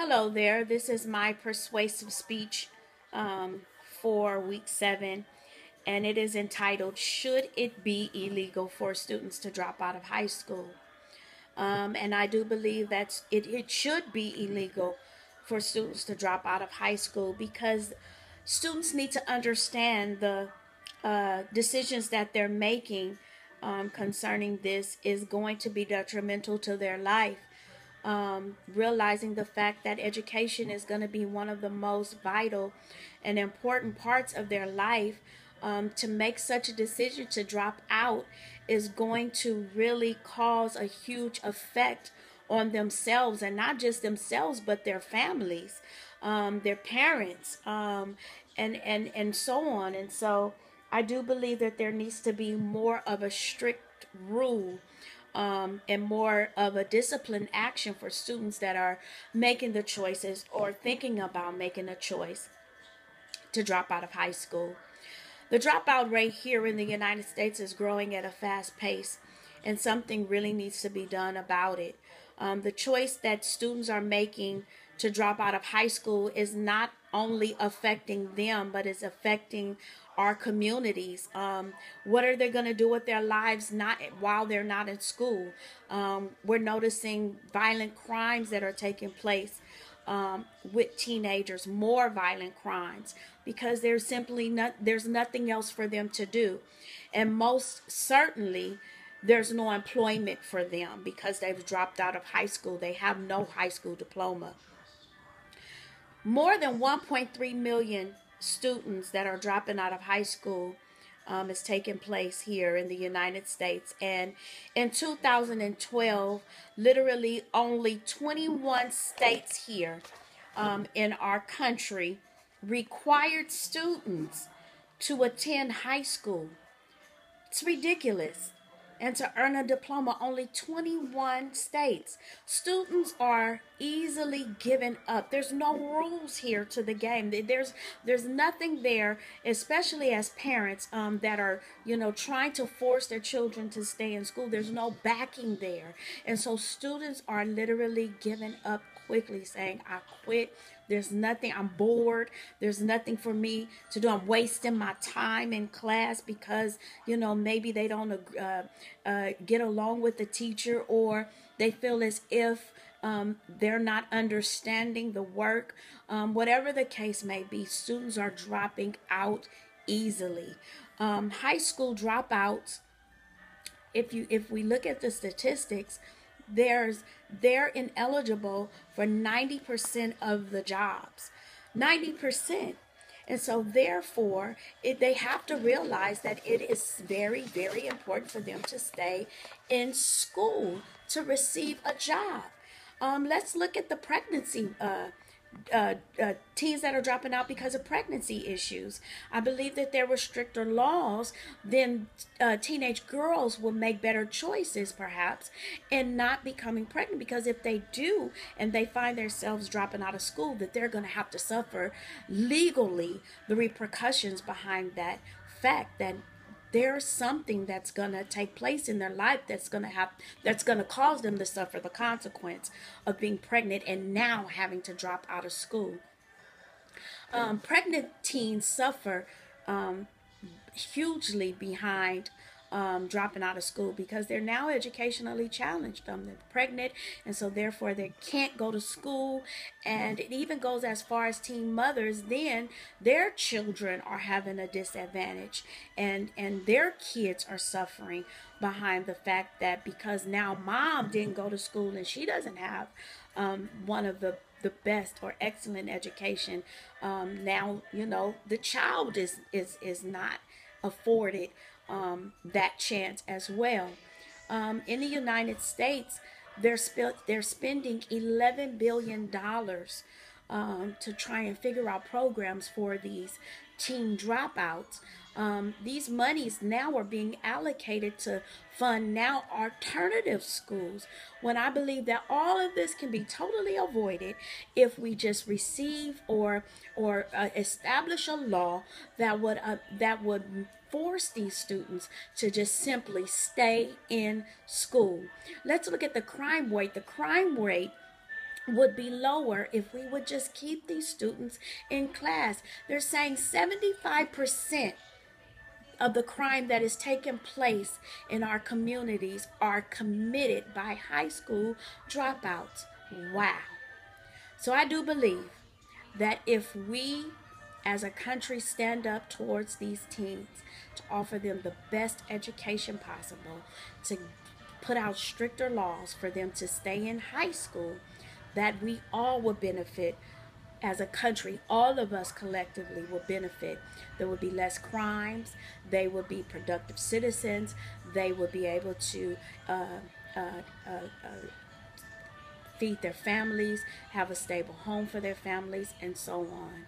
Hello there. This is my persuasive speech for week 7, and it is entitled, Should It Be Illegal for Students to Drop Out of High School? And I do believe that it should be illegal for students to drop out of high school because students need to understand the decisions that they're making concerning this is going to be detrimental to their life. Realizing the fact that education is going to be one of the most vital and important parts of their life, to make such a decision to drop out is going to really cause a huge effect on themselves, and not just themselves but their families, their parents, and so on. And so I do believe that there needs to be more of a strict rule, and more of a disciplined action for students that are making the choices or thinking about making a choice to drop out of high school. The dropout rate here in the United States is growing at a fast pace, and something really needs to be done about it. The choice that students are making to drop out of high school is not only affecting them, but is affecting our communities. What are they going to do with their lives not while they're not in school? We're noticing violent crimes that are taking place with teenagers, more violent crimes, because there's nothing else for them to do, and most certainly there's no employment for them because they've dropped out of high school. They have no high school diploma. More than 1.3 million students that are dropping out of high school is taking place here in the United States. And in 2012, literally only 21 states here in our country required students to attend high school. It's ridiculous. And to earn a diploma, only 21 states. Students are easily given up. There's no rules here to the game. There's nothing there, especially as parents that are trying to force their children to stay in school. There's no backing there, and so students are literally giving up quickly, saying, "I quit. There's nothing. I'm bored. There's nothing for me to do. I'm wasting my time in class because maybe they don't get along with the teacher, or they feel as if they're not understanding the work." Whatever the case may be, students are dropping out easily. High school dropouts, if we look at the statistics, they're ineligible for 90% of the jobs. 90%. And so therefore, they have to realize that it is very, very important for them to stay in school to receive a job. Let's look at the pregnancy teens that are dropping out because of pregnancy issues. I believe that there were stricter laws, then teenage girls will make better choices perhaps in not becoming pregnant, because if they do and they find themselves dropping out of school, that they're going to have to suffer legally the repercussions behind that fact, that there's something that's going to take place in their life that's going to cause them to suffer the consequence of being pregnant and now having to drop out of school. Pregnant teens suffer hugely behind dropping out of school because they're now educationally challenged. They're pregnant, and so therefore they can't go to school. And it even goes as far as teen mothers, then their children are having a disadvantage, and their kids are suffering behind the fact that because now mom didn't go to school and she doesn't have one of the best or excellent education. Now the child is not afforded that chance as well. In the United States, they're spending $11 billion to try and figure out programs for these teen dropouts. These monies now are being allocated to fund now alternative schools, when I believe that all of this can be totally avoided if we just receive or establish a law that would force these students to just simply stay in school. Let's look at the crime rate. The crime rate would be lower if we would just keep these students in class. They're saying 75% of the crime that is taking place in our communities are committed by high school dropouts. Wow. So I do believe that if we as a country stand up towards these teens to offer them the best education possible, to put out stricter laws for them to stay in high school, that we all will benefit as a country. All of us collectively will benefit. There will be less crimes. They will be productive citizens. They will be able to uh, uh, uh, uh, feed their families, have a stable home for their families, and so on.